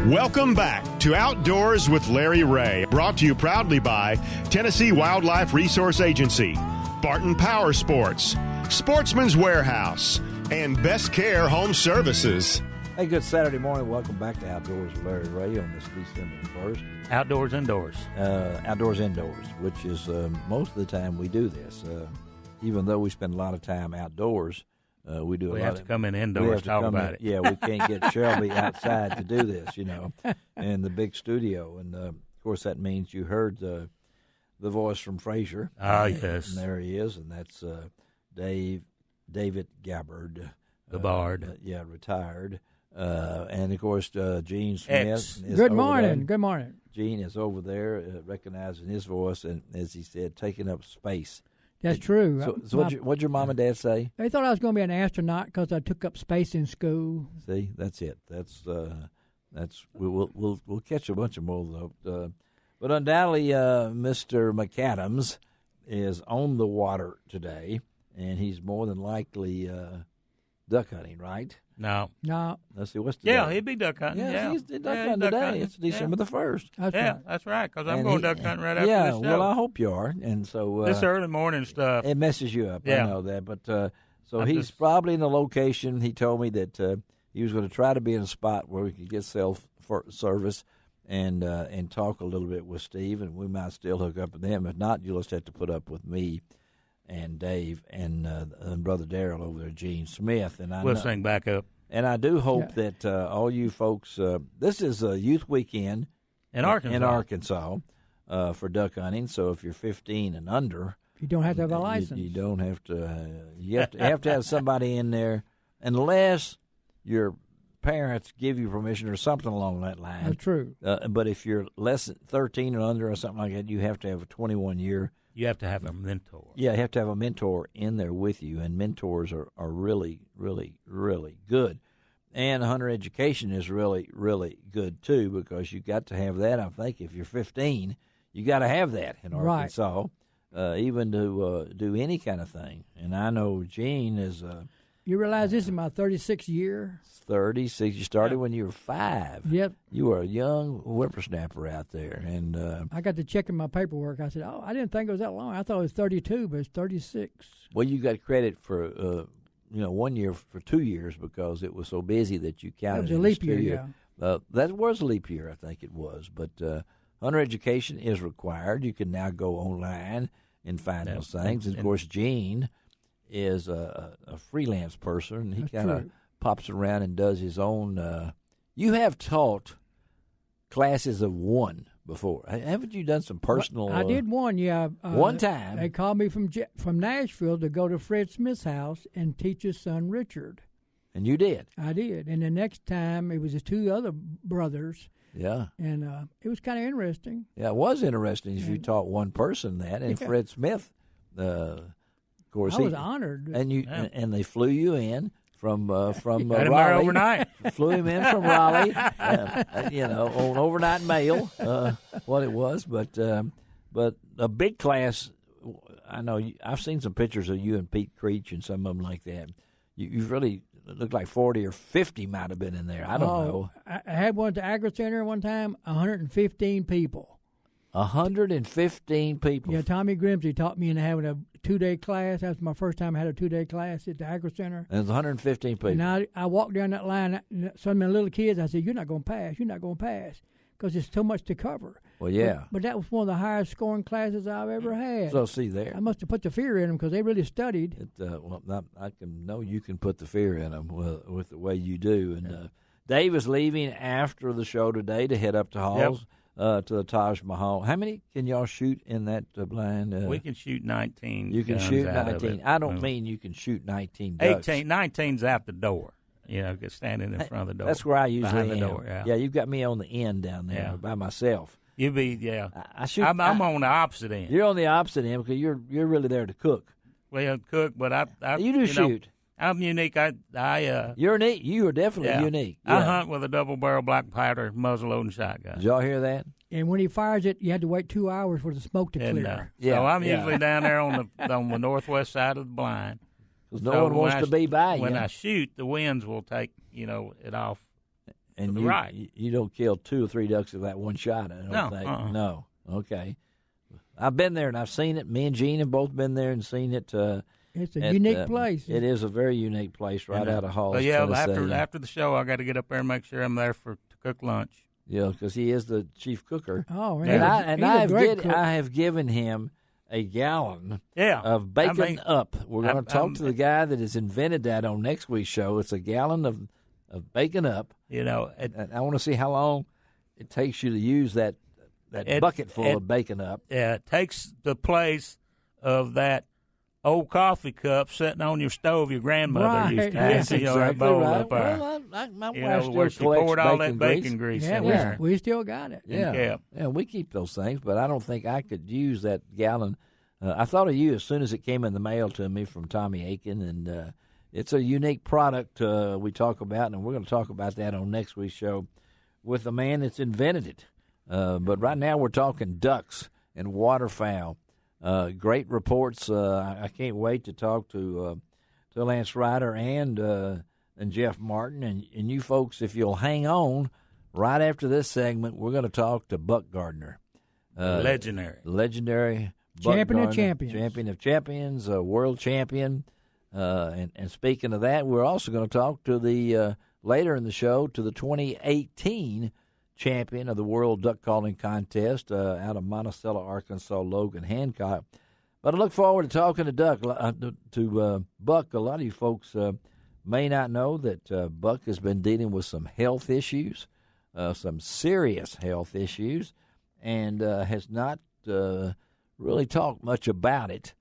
Welcome back to Outdoors with Larry Ray, brought to you proudly by Tennessee Wildlife Resource Agency, Barton Power Sports, Sportsman's Warehouse, and Best Care Home Services. Hey, good Saturday morning. Welcome back to Outdoors with Larry Ray on this December 1st. Outdoors indoors. Outdoors indoors, which is most of the time we do this. Even though we spend a lot of time outdoors, we do. We have to come in indoors to talk about it. Yeah, we can't get Shelby outside to do this, in the big studio. And, of course, that means you heard the voice from Frasier. Oh, yes. And there he is, and that's David Gabbard. The Bard. Retired. And, of course, Gene Smith. Good morning. Good morning. Gene is over there recognizing his voice and, as he said, taking up space. That's true. So what'd your mom and dad say? They thought I was going to be an astronaut because I took up space in school. See, that's it. We'll catch a bunch of more though. But undoubtedly, Mr. McAdams is on the water today, and he's more than likely duck hunting, right? No. Let's see, what's today? Yeah, he'd be duck hunting. Yeah, he's duck hunting today. It's December the 1st. That's right, because I'm going duck hunting right after this show. Well, I hope you are. And so this early morning stuff. It messes you up. I know that. But he's probably in a location. He told me that he was going to try to be in a spot where we could get self-service and talk a little bit with Steve, and we might still hook up with them. If not, you'll just have to put up with me and Dave and Brother Darrell over there, Gene Smith. And we'll sing back up. And I do hope that all you folks, this is a youth weekend in Arkansas for duck hunting. So if you're 15 and under, you don't have to have a license. You don't have to. You have to have somebody in there, unless your parents give you permission or something along that line. That's true. But if you're less than 13 or under or something like that, you have to have a 21-year. You have to have a mentor. Yeah, you have to have a mentor in there with you, and mentors are really, really, really good. And hunter education is really, really good, too, because you got to have that. I think if you're 15, you got to have that in Arkansas, even to do any kind of thing. And I know Gene is you realize this is my 36th year? 36. You started when you were 5. Yep. You were a young whippersnapper out there. And I got to checking my paperwork. I said, I didn't think it was that long. I thought it was 32, but it's 36. Well, you got credit for, 1 year for 2 years because it was so busy that you counted. That was a leap year, that was a leap year, I think it was. But hunter education is required. You can now go online and find those things. And, of course, Gene is a freelance person. He kind of pops around and does his own. You have taught classes of one before. Haven't you done some personal? I did one, yeah. One time. They called me from Nashville to go to Fred Smith's house and teach his son Richard. And you did? I did. And the next time, it was the 2 other brothers. Yeah. And it was kind of interesting. Yeah, it was interesting if you taught one person that. And Fred Smith, of course, I was honored. And and they flew you in from Raleigh. Overnight. Flew him in from Raleigh, on overnight mail, what it was. But a big class. I know I've seen some pictures of you and Pete Creech and some of them like that. You really looked like 40 or 50 might have been in there. I don't know. I had one at the Agri Center one time. 115 people. 115 people. Yeah, Tommy Grimsey taught me into having a 2-day class. That was my first time I had a 2-day class at the Agri Center. And it was 115 people. And I walked down that line. Some of my little kids, I said, "You're not going to pass. You're not going to pass," because it's too much to cover. Well, yeah. But that was one of the highest scoring classes I've ever had. So see there. I must have put the fear in them because they really studied. I can know you can put the fear in them with the way you do. And Dave is leaving after the show today to head up to Halls. Yep. To the Taj Mahal. How many can y'all shoot in that blind? We can shoot 19. You can shoot 19. I don't mean you can shoot 19 ducks. 19's out the door. Standing in front of the door. That's where I usually am. The door, yeah, you've got me on the end down there by myself. You be, I shoot. I'm on the opposite end. You're on the opposite end because you're really there to cook. Well, cook, but I you do shoot. I'm unique. You're unique. You are definitely unique. Yeah. I hunt with a double barrel black powder muzzle loading shotgun. Did y'all hear that? And when he fires it, you had to wait 2 hours for the smoke to clear. So I'm usually down there on the northwest side of the blind. Because no one wants to be by you. When I shoot, the winds will take it off. And right. you don't kill 2 or 3 ducks with that one shot, I don't think. No. Okay. I've been there and I've seen it. Me and Gene have both been there and seen it. It's a unique place. It is a very unique place right out of Halls, Tennessee. After the show, I got to get up there and make sure I'm there to cook lunch. Yeah, because he is the chief cooker. Oh, and I have given him a gallon of Bacon Up. We're going to talk to the guy that has invented that on next week's show. It's a gallon of Bacon Up. And I want to see how long it takes you to use that bucket full of Bacon Up. Yeah, it takes the place of that old coffee cup sitting on your stove your grandmother used to have. That's exactly bowl right. up there. Well, my wife still where she collects poured all that bacon grease in there. We still got it. Yeah, we keep those things, but I don't think I could use that gallon. I thought of you as soon as it came in the mail to me from Tommy Aiken, and it's a unique product we talk about, and we're going to talk about that on next week's show with the man that's invented it. But right now we're talking ducks and waterfowl. Great reports. I can't wait to talk to Lance Ryder and Jeff Martin. And you folks, if you'll hang on, right after this segment, we're going to talk to Buck Gardner. Legendary Buck champion Gardner, of champions. Champion of champions, world champion. And speaking of that, we're also going to talk to the later in the show to the 2018 champion of the World Duck Calling Contest out of Monticello, Arkansas, Logan Hancock. But I look forward to talking to Buck. A lot of you folks may not know that Buck has been dealing with some health issues, some serious health issues, and has not really talked much about it.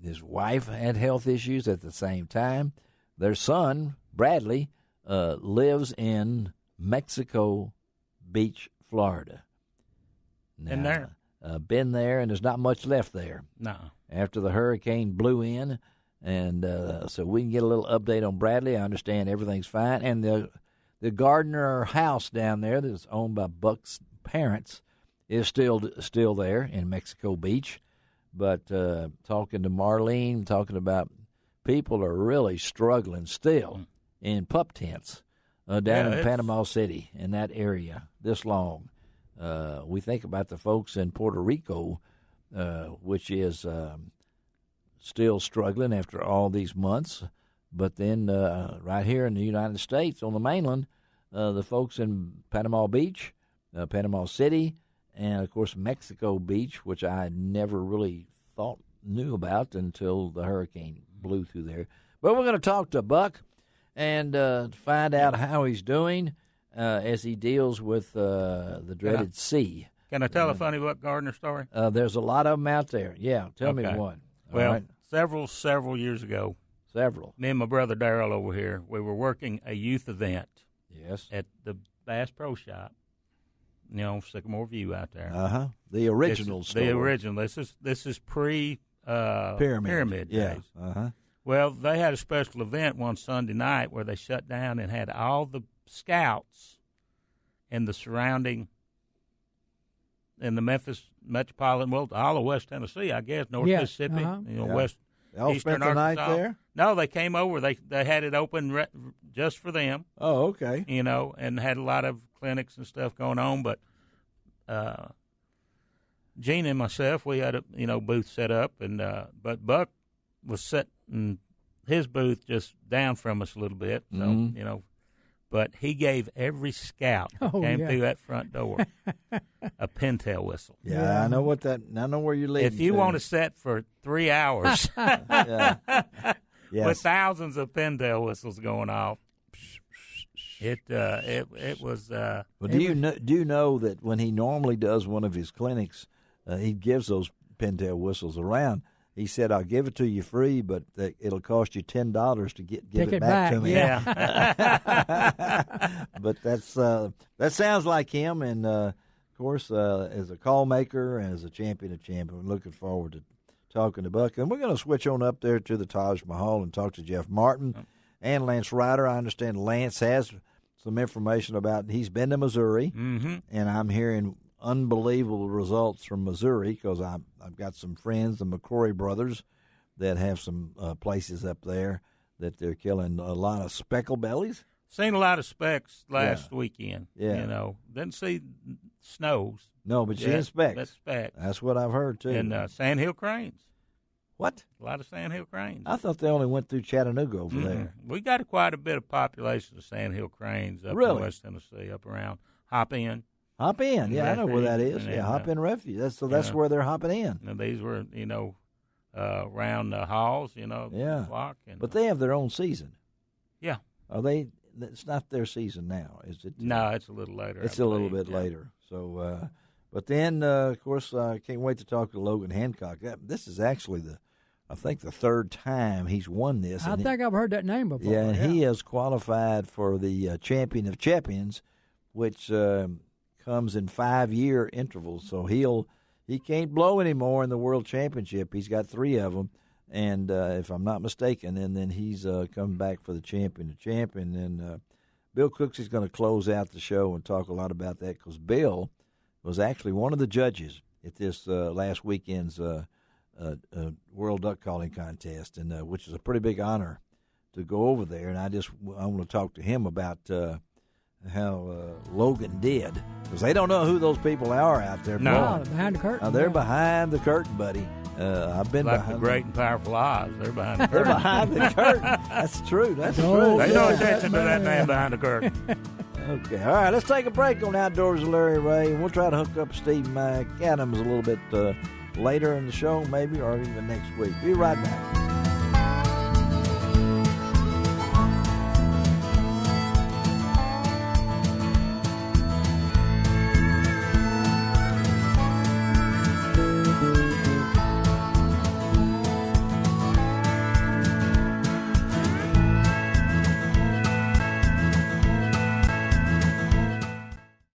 His wife had health issues at the same time. Their son, Bradley, lives in Mexico Beach, Florida. Now, been there, and there's not much left there. No. After the hurricane blew in, and so we can get a little update on Bradley. I understand everything's fine, and the Gardner house down there that's owned by Buck's parents is still there in Mexico Beach. But talking to Marlene, talking about people are really struggling still in pup tents. Down in Panama City, in that area, this long. We think about the folks in Puerto Rico, which is still struggling after all these months. But then right here in the United States, on the mainland, the folks in Panama Beach, Panama City, and, of course, Mexico Beach, which I never really knew about until the hurricane blew through there. But we're going to talk to Buck and find out how he's doing as he deals with the dreaded sea. Can I tell a funny Buck Gardner story? There's a lot of them out there. Yeah, tell me one. Well, several years ago. Me and my brother Darrell over here, we were working a youth event. Yes. At the Bass Pro Shop, Sycamore View out there. Uh-huh. The original store. The original. This is pre-pyramid days. Uh-huh. Well, they had a special event one Sunday night where they shut down and had all the scouts in the surrounding, in the Memphis metropolitan, all of West Tennessee, I guess, North Mississippi, West. They all Eastern spent the Arkansas. night there? No, they came over. They had it open just for them. Oh, okay. And had a lot of clinics and stuff going on. But Gene and myself, we had a booth set up, and but Buck was setting his booth just down from us a little bit. So but he gave every scout that came through that front door a pintail whistle. Yeah, I know what that. I know where you're leading. If you want to set for 3 hours with thousands of pintail whistles going off, it was. Well, do you know that when he normally does one of his clinics, he gives those pintail whistles around. He said, "I'll give it to you free, but it'll cost you $10 to give it back to me." Yeah. But that sounds like him, and of course, as a call maker and as a champion of champions, we're looking forward to talking to Buck. And we're going to switch on up there to the Taj Mahal and talk to Jeff Martin and Lance Ryder. I understand Lance has some information about. He's been to Missouri, and I'm hearing unbelievable results from Missouri because I've got some friends, the McCrory brothers, that have some places up there that they're killing a lot of speckle bellies. Seen a lot of specks last weekend. Yeah. You know, didn't see snows. No, but seeing specks. That's specks. That's what I've heard, too. And sandhill cranes. What? A lot of sandhill cranes. I thought they only went through Chattanooga over there. We got quite a bit of population of sandhill cranes up in West Tennessee, up around Hop In. Hop In, yeah, I know where that is. And, yeah, Hop In Refuge. That's where they're hopping in. And these were, you know, around the halls, you know, yeah. flock. And, but they have their own season. Yeah. Are they? It's not their season now, is it? No, it's a little later. It's a little bit later. So, but then, of course, I can't wait to talk to Logan Hancock. This is actually I think the third time he's won this. I think I've heard that name before. Yeah, and he has qualified for the Champion of Champions, which comes in 5-year intervals. So he can't blow anymore in the World Championship. He's got 3 of them, and if I'm not mistaken, and then he's coming back for the Champion of Champion. And Bill Cooks is going to close out the show and talk a lot about that because Bill was actually one of the judges at this last weekend's World Duck Calling Contest, and which is a pretty big honor to go over there. And I want to talk to him about how Logan did, because they don't know who those people are out there. No, behind the curtain. They're behind the curtain, buddy. I've been like behind the great and powerful Oz. They're behind the curtain. They're behind the curtain. That's true. That's Oh, true. Pay no attention to that man behind the curtain. Okay, all right, let's take a break on Outdoors with Larry Ray, and we'll try to hook up Steve McAdams a little bit later in the show, maybe, or even next week. Be right back.